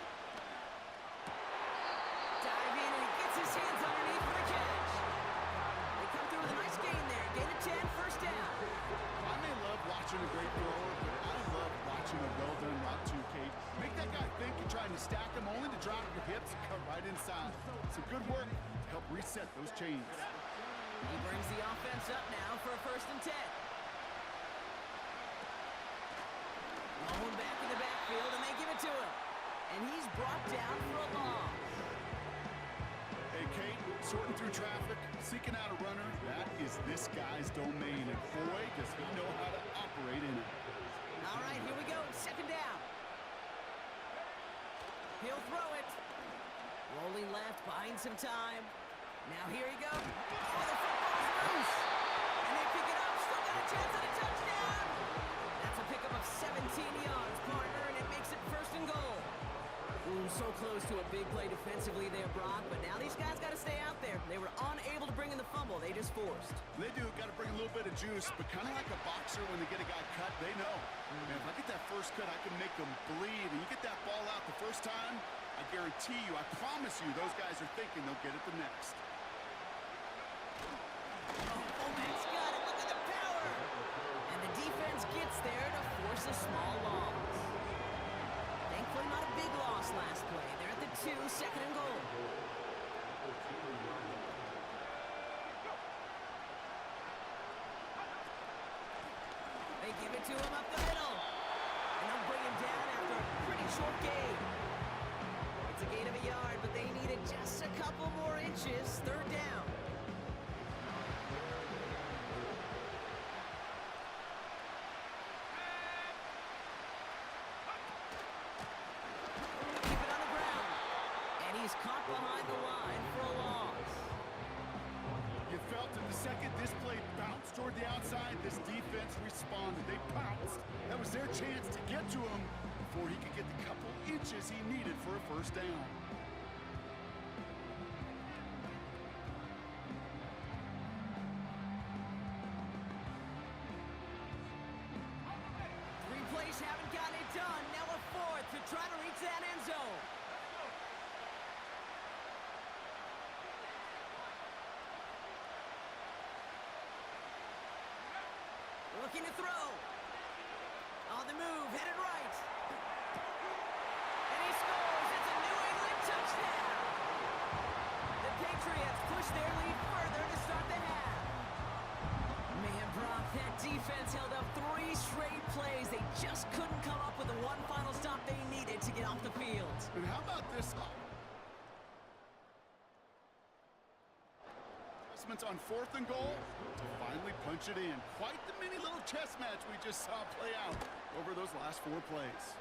Speaker 1: Dive in, and he gets his hands underneath for the catch. They come through with a nice gain there. Gain of 10, first down.
Speaker 2: I may love watching a great thrower, but I love watching a well-done route too, Kate. Make that guy think you're trying to stack him only to drop your hips and come right inside. Some good work to help reset those chains.
Speaker 1: He brings the offense up now for a first and 10. Rolling back in the backfield, and they give it to him. And he's brought down for a loss.
Speaker 2: Hey, Kate, sorting through traffic, seeking out a runner, that is this guy's domain. And boy, does he know how to operate in it.
Speaker 1: All right, here we go. Second down. He'll throw it. Rolling left, buying some time. Now here he goes. Oh, the football's loose. And they pick it up. Still got a chance at a touchdown. That's a pickup of 17 yards, partner, and it makes it first and goal. Ooh, so close to a big play defensively there, Brock, but now these guys got to stay out there. They were unable to bring in the fumble. They just forced.
Speaker 2: They do, got to bring a little bit of juice, but kind of like a boxer when they get a guy cut, they know. Man, if I get that first cut, I can make them bleed. And you get that ball out the first time, I guarantee you, I promise you, those guys are thinking they'll get it the next.
Speaker 1: Fullback's got it. Look at the power. And the defense gets there to force a small loss. Thankfully, not a big loss last play. They're at the 2, second and goal. They give it to him up the middle. And they'll bring him down after a pretty short gain. It's a gain of a yard, but they needed just a couple more inches. Third down.
Speaker 2: This defense responded. They pounced. That was their chance to get to him before he could get the couple inches he needed for a first down.
Speaker 1: Three plays haven't gotten it done. Now a fourth to try to reach that end zone. Looking to throw. On the move, headed right. And he scores. It's a New England touchdown. The Patriots push their lead further to start the half. Man, Brock, that defense held up 3 straight plays. They just couldn't come up with the one final stop they needed to get off the field.
Speaker 2: And how about this? On 4th and goal to finally punch it in. Quite the mini little chess match we just saw play out over those last 4 plays.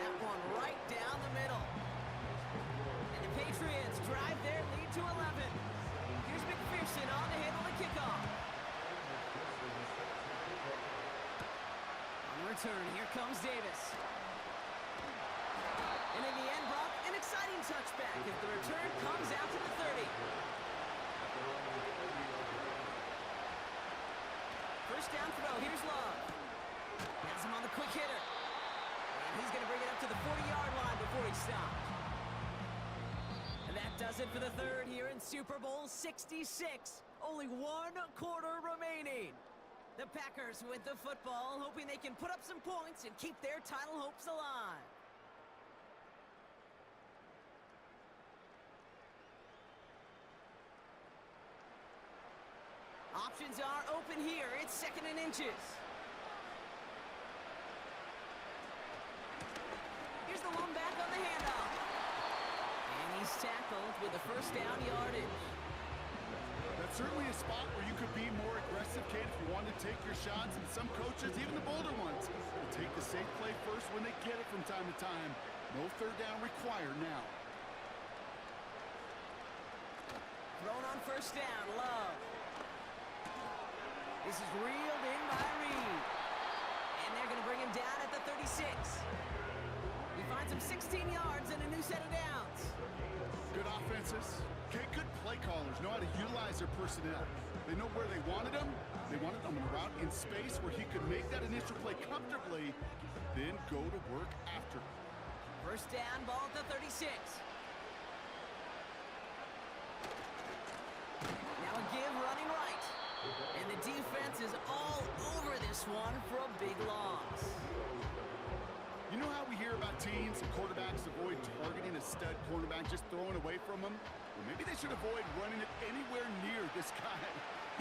Speaker 1: That one right down the middle. And the Patriots drive their lead to 11. Here's McPherson on to handle the kickoff. On return, here comes Davis. And in the end, Brock, an exciting touchback as the return comes out to the 30. First down throw, here's Love. Has him on the quick hitter. And he's going to bring it up to the 40-yard line before he stopped. And that does it for the third here in Super Bowl 66. Only 1 quarter remaining. The Packers with the football, hoping they can put up some points and keep their title hopes alive. Options are open here. It's 2nd and inches. Here's the one back on the handoff. And he's tackled with the first down yardage.
Speaker 2: That's certainly a spot where you could be more aggressive, Kate, if you want to take your shots. And some coaches, even the bolder ones, will take the safe play first when they get it from time to time. No third down required now.
Speaker 1: Thrown on first down, Love. This is reeled in by Reed. And they're going to bring him down at the 36. He finds him 16 yards and a new set of downs.
Speaker 2: Good offenses. Okay, good play callers know how to utilize their personnel. They know where they wanted him. They wanted him on a route in space where he could make that initial play comfortably, then go to work after.
Speaker 1: First down, ball at the 36. Now a give running right. And the defense is all over this one for a big loss.
Speaker 2: You know how we hear about teams and quarterbacks avoid targeting a stud cornerback, just throwing away from him? Well, maybe they should avoid running it anywhere near this guy.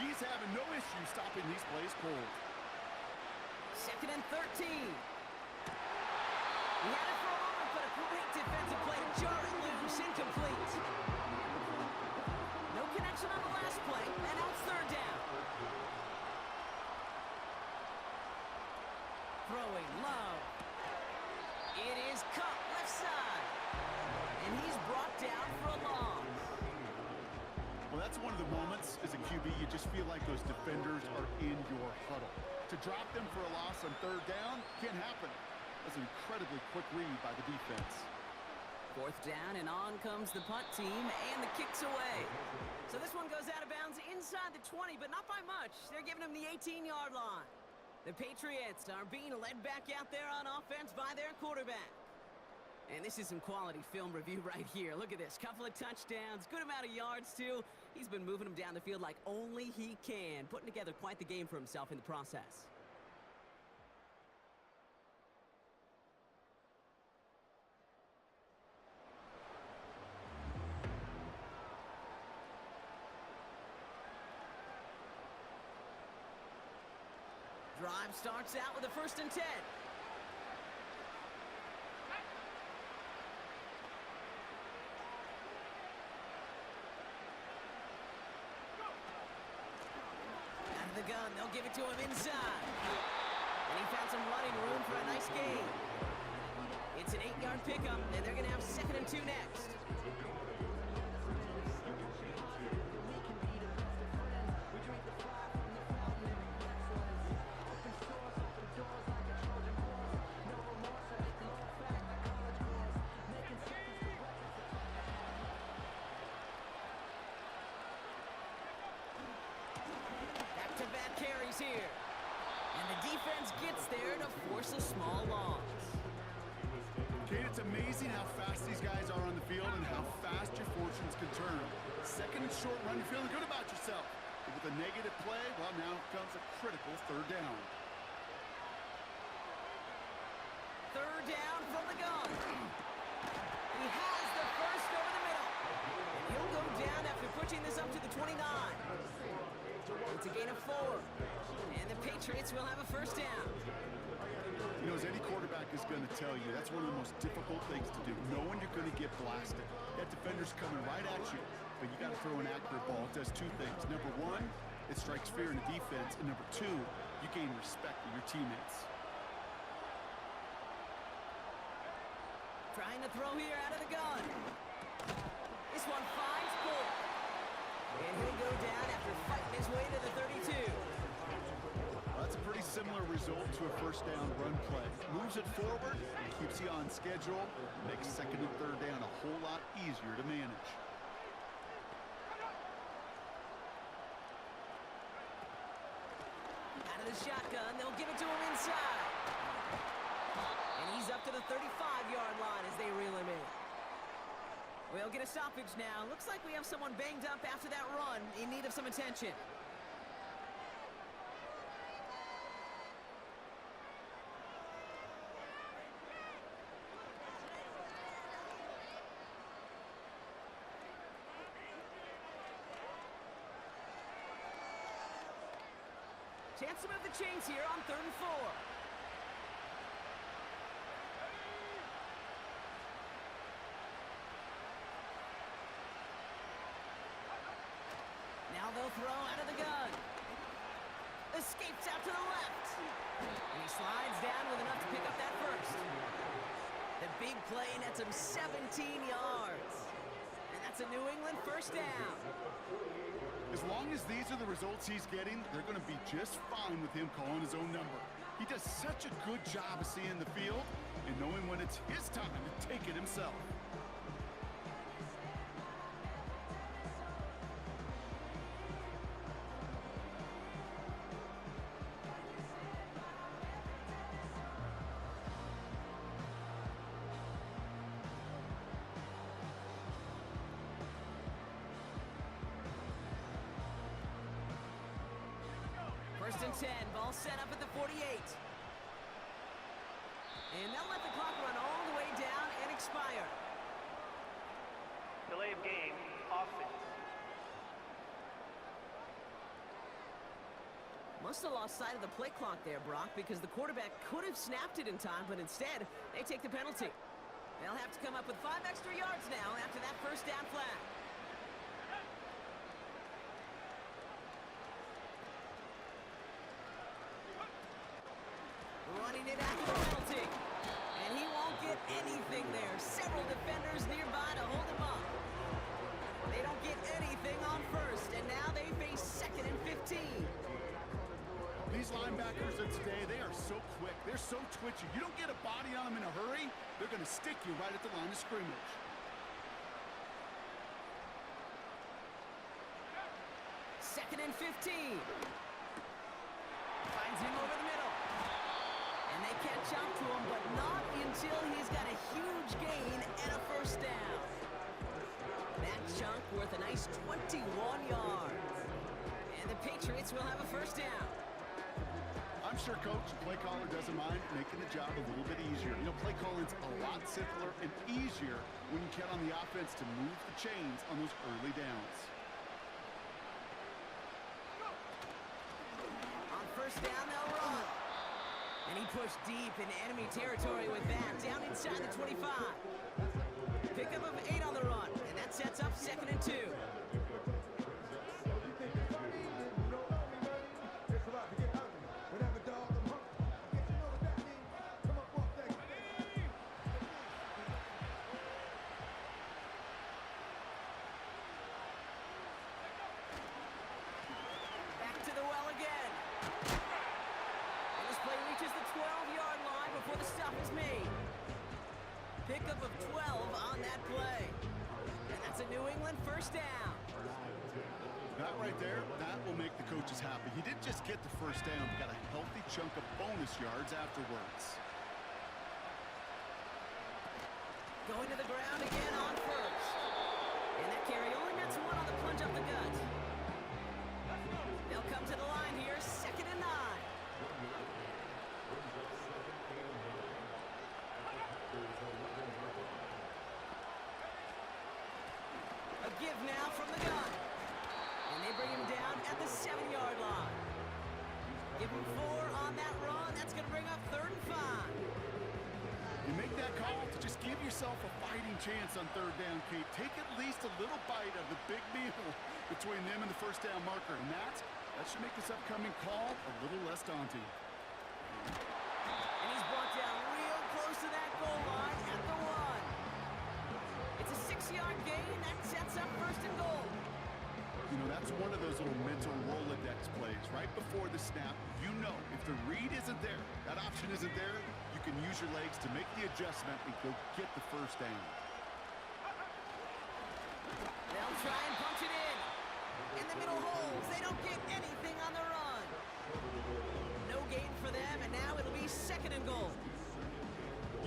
Speaker 2: He's having no issue stopping these plays cold.
Speaker 1: 2nd and 13. He had it for a moment, but a great defensive play to jar it loose, incomplete. No connection on the last play, and now it's 3rd down. Throwing Love. It is cut left side. And he's brought down for a loss.
Speaker 2: Well, that's one of the moments as a QB you just feel like those defenders are in your huddle. To drop them for a loss on 3rd down can't happen. That's an incredibly quick read by the defense.
Speaker 1: 4th down, and on comes the punt team, and the kick's away. So this one goes out of bounds inside the 20, but not by much. They're giving him the 18-yard line. The Patriots are being led back out there on offense by their quarterback. And this is some quality film review right here. Look at this. Couple of touchdowns, good amount of yards, too. He's been moving them down the field like only he can, putting together quite the game for himself in the process. Drive starts out with a 1st and 10. Out of the gun, they'll give it to him inside. And he found some running room for a nice gain. It's an 8-yard pickup, and they're going to have 2nd and 2 next. carries here. And the defense gets there to force a small loss.
Speaker 2: Kate, it's amazing how fast these guys are on the field and how fast your fortunes can turn. Second and short run, you're feeling good about yourself. But with a negative play, well, now comes a critical third down.
Speaker 1: Third down from the gun. He has the first over the middle. And he'll go down after pushing this up to the 29. It's a gain of 4. And the Patriots will have a first down.
Speaker 2: You know, as any quarterback is going to tell you, that's one of the most difficult things to do, knowing you're going to get blasted. That defender's coming right at you, but you got to throw an accurate ball. It does two things. Number one, it strikes fear in the defense, and number two, you gain respect of your teammates.
Speaker 1: Trying to throw here out of the gun. This one finds Bull. And he'll go down after fighting his way to the 32.
Speaker 2: Well, that's a pretty similar result to a first down run play. Moves it forward, keeps you on schedule, makes second and third down a whole lot easier to manage.
Speaker 1: Out of the shotgun, they'll give it to him inside. And he's up to the 35-yard line as they reel him in. We'll get a stoppage now. Looks like we have someone banged up after that run in need of some attention. Chance to move the chains here on 3rd and 4. Now they'll throw out of the gun. Escapes out to the left. And he slides down with enough to pick up that first. The big play nets him 17 yards. And that's a New England first down.
Speaker 2: As long as these are the results he's getting, they're going to be just fine with him calling his own number. He does such a good job of seeing the field and knowing when it's his time to take it himself.
Speaker 1: First and 10, ball set up at the 48. And they'll let the clock run all the way down and expire.
Speaker 4: Delay of game, offense.
Speaker 1: Must have lost sight of the play clock there, Brock, because the quarterback could have snapped it in time, but instead, they take the penalty. They'll have to come up with 5 extra yards now after that first down flag. Running it after the penalty. And he won't get anything there. Several defenders nearby to hold him up. They don't get anything on first, and now they face 2nd and 15.
Speaker 2: These linebackers of today, they are so quick. They're so twitchy. You don't get a body on them in a hurry, they're going to stick you right at the line of scrimmage.
Speaker 1: Second and 15. Finds him over the middle. And they catch up to him, but not until he's got a huge gain and a first down. That chunk worth a nice 21 yards. And the Patriots will have a first down.
Speaker 2: I'm sure Coach, the play caller, doesn't mind making the job a little bit easier. You know, play calling's a lot simpler and easier when you count on the offense to move the chains on those early downs.
Speaker 1: On first down, they'll run. And he pushed deep into enemy territory with that, down inside the 25. Pickup of 8 on the run, and that sets up 2nd and 2. Back to the well again. And this play reaches the 12-yard line before the stop is made. Pickup of 12 on that play. And that's a New England first down.
Speaker 2: That right there, that will make the coaches happy. He didn't just get the first down, he got a healthy chunk of bonus yards afterwards.
Speaker 1: Going to the ground again on first. And that carry only nets one on the plunge up the gut. They'll come to the line here, 2nd and 9. A give now from the gun. And they bring him down at the 7-yard line. Give him 4 on that run. That's going to bring up 3rd and 5.
Speaker 2: You make that call to just give yourself a fighting chance on 3rd down, Kate. Take at least a little bite of the big meal between them and the first down marker. And that should make this upcoming call a little less daunting.
Speaker 1: And he's brought down real close to that goal line at the 1. It's a 6-yard gain. That sets up 1st and goal.
Speaker 2: You know, that's one of those little mental Rolodex plays. Right before the snap, you know if the read isn't there, that option isn't there, you can use your legs to make the adjustment and go get the first down.
Speaker 1: They'll try and punch it in. In the middle holes, they don't get anything on the run. No gain for them, and now it'll be 2nd and goal.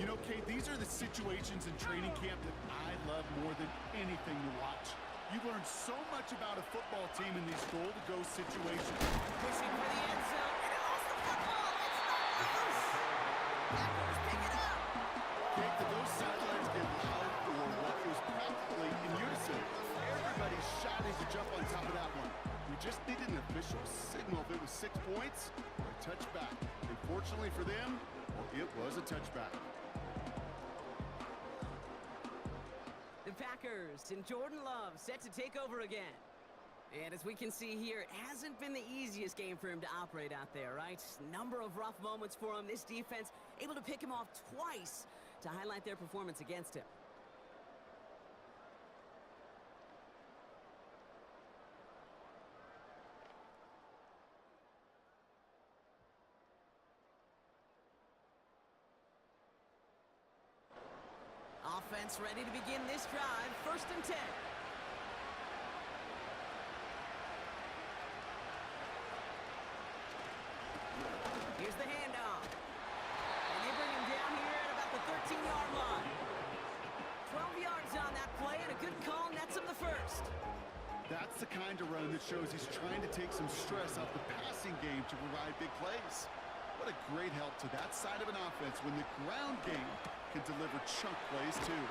Speaker 2: You know, Kate, these are the situations in training camp that I love more than anything to watch. You learn so much about a football team in these goal-to-go situations.
Speaker 1: Pushing for the end zone, and it lost the football. It's not loose. Packers pick it up.
Speaker 2: Kate, did those sidelines get loud or what was practically in unison? Everybody shouted to jump on top of that one. We just needed an official signal if it was 6 points or a touchback. And fortunately for them, well, it was a touchback.
Speaker 1: The Packers and Jordan Love set to take over again. And as we can see here, it hasn't been the easiest game for him to operate out there, right? Number of rough moments for him. This defense able to pick him off twice to highlight their performance against him. Offense ready to begin this drive. 1st and 10. Here's the handoff. And they bring him down here at about the 13-yard line. 12 yards on that play, and a good call nets him the 1st.
Speaker 2: That's the kind of run that shows he's trying to take some stress off the passing game to provide big plays. What a great help to that side of an offense when the ground game can deliver chunk plays too.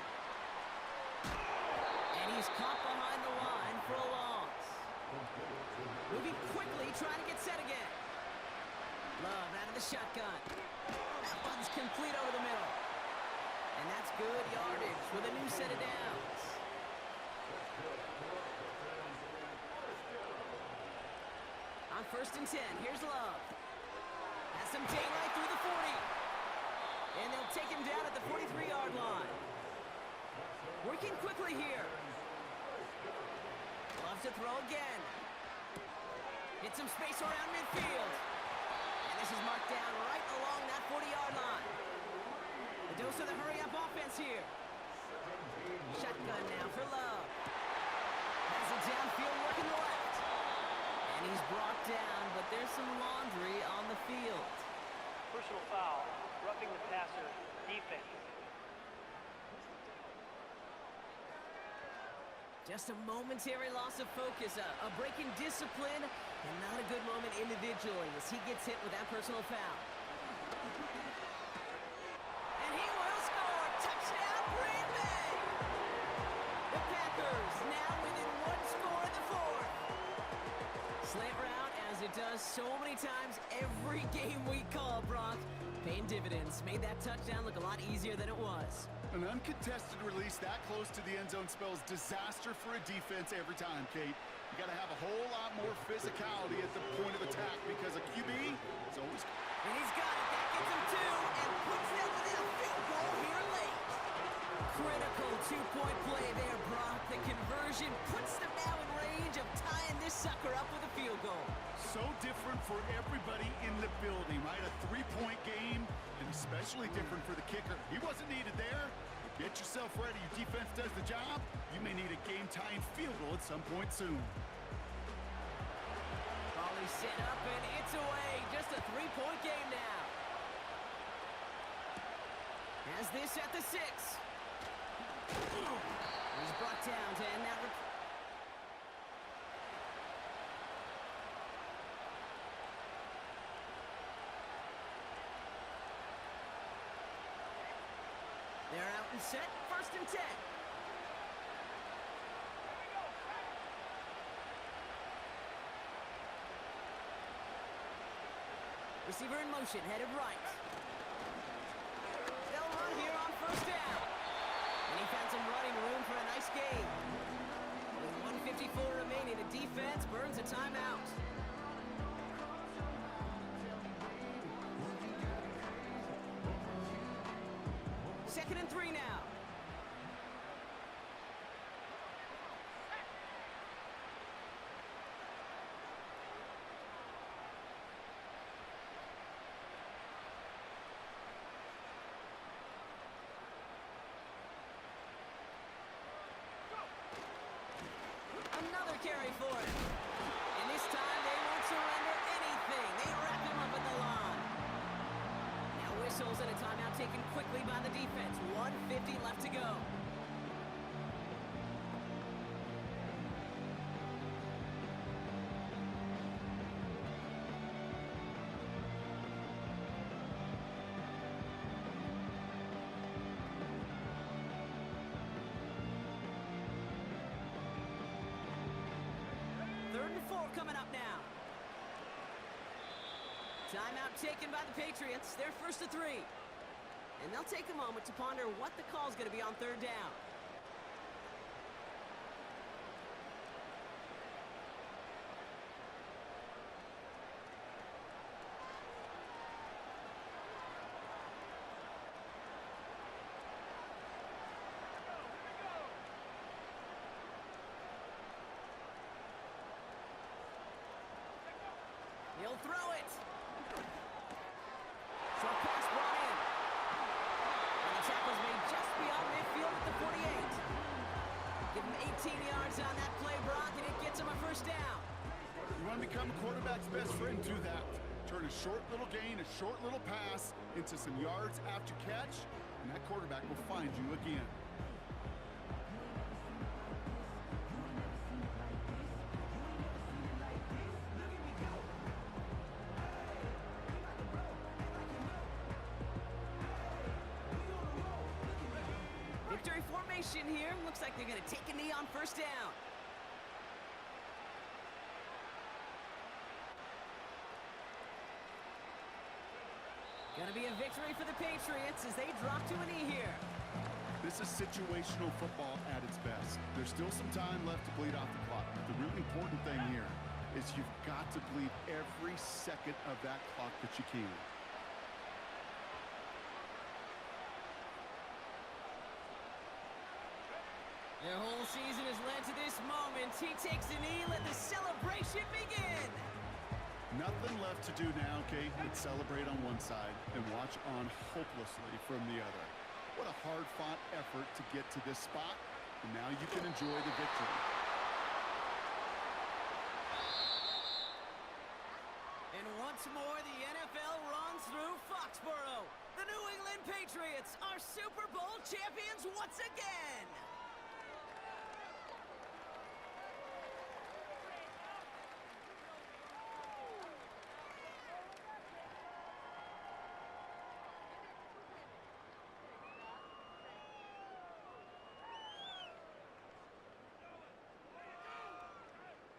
Speaker 1: And he's caught behind the line for a loss. Moving quickly, trying to get set again. Love out of the shotgun. That one's complete over the middle. And that's good yardage with a new set of downs. On 1st and 10, here's Love. Has some daylight through the 40. And they'll take him down at the 43-yard line. Working quickly here. Love to throw again. Hit some space around midfield. And this is marked down right along that 40-yard line. A dose of the hurry-up offense here. Shotgun now for Love. Has it downfield working the left. And he's brought down, but there's some laundry on the field.
Speaker 4: Personal foul, roughing the passer, defense.
Speaker 1: Just a momentary loss of focus, a break in discipline, and not a good moment individually as he gets hit with that personal foul. And he will score! Touchdown, Green Bay! The Packers now within 1 score in the 4th. Slant route, as it does so many times every game we call, Brock. Paying dividends, made that touchdown look a lot easier than it was.
Speaker 2: An uncontested release that close to the end zone spells disaster for a defense every time, Kate. You got to have a whole lot more physicality at the point of attack because a QB is always...
Speaker 1: And he's got it. That gets him 2 and puts them within a field goal here late. Critical 2-point play there, Brock. The conversion puts them now in range of tying this sucker up with a field goal.
Speaker 2: So different for everybody in the building, right? A 3-point game, and especially different for the kicker. He wasn't needed there. Get yourself ready. Your defense does the job. You may need a game-tying field goal at some point soon.
Speaker 1: set up, and it's away. Just a three-point game now. Has this at the 6. He's brought down to end that. They're out and set. 1st and 10. Receiver in motion, headed right. They'll run here on 1st down. And he found some running room for a nice gain. With 1:54 remaining, the defense burns a timeout. 2nd and 3 now. Another carry for him. And this time they won't surrender anything. They wrap him up at the line. Now whistles and a timeout taken quickly by the defense. 1:50 left to go. Coming up now. Timeout taken by the Patriots. They're 1st to 3. And they'll take a moment to ponder what the call's going to be on 3rd down. He'll throw it. Short pass brought in. And the tackle's made just beyond midfield at the 48. Give him 18 yards on that play, Brock, and it gets him a 1st down.
Speaker 2: You want to become a quarterback's best friend, do that. Turn a short little gain, a short little pass into some yards after catch, and that quarterback will find you again.
Speaker 1: Victory formation here. Looks like they're going to take a knee on 1st down. Going to be a victory for the Patriots as they drop to a knee here.
Speaker 2: This is situational football at its best. There's still some time left to bleed off the clock. But the really important thing here is you've got to bleed every second of that clock that you can.
Speaker 1: Their whole season has led to this moment. He takes a knee, let the celebration begin.
Speaker 2: Nothing left to do now, Kate, but celebrate on one side and watch on hopelessly from the other. What a hard-fought effort to get to this spot, and now you can enjoy the victory.
Speaker 1: And once more, the NFL runs through Foxborough. The New England Patriots are Super Bowl champions once again.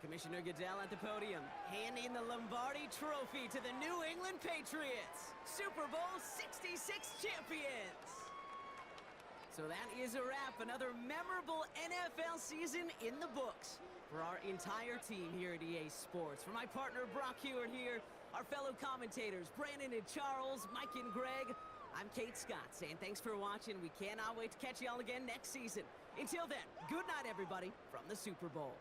Speaker 1: Commissioner Goodell at the podium, handing the Lombardi Trophy to the New England Patriots, Super Bowl 66 champions. So that is a wrap. Another memorable NFL season in the books for our entire team here at EA Sports. For my partner Brock Hewitt here, our fellow commentators Brandon and Charles, Mike and Greg, I'm Kate Scott saying thanks for watching. We cannot wait to catch y'all again next season. Until then, good night everybody from the Super Bowl.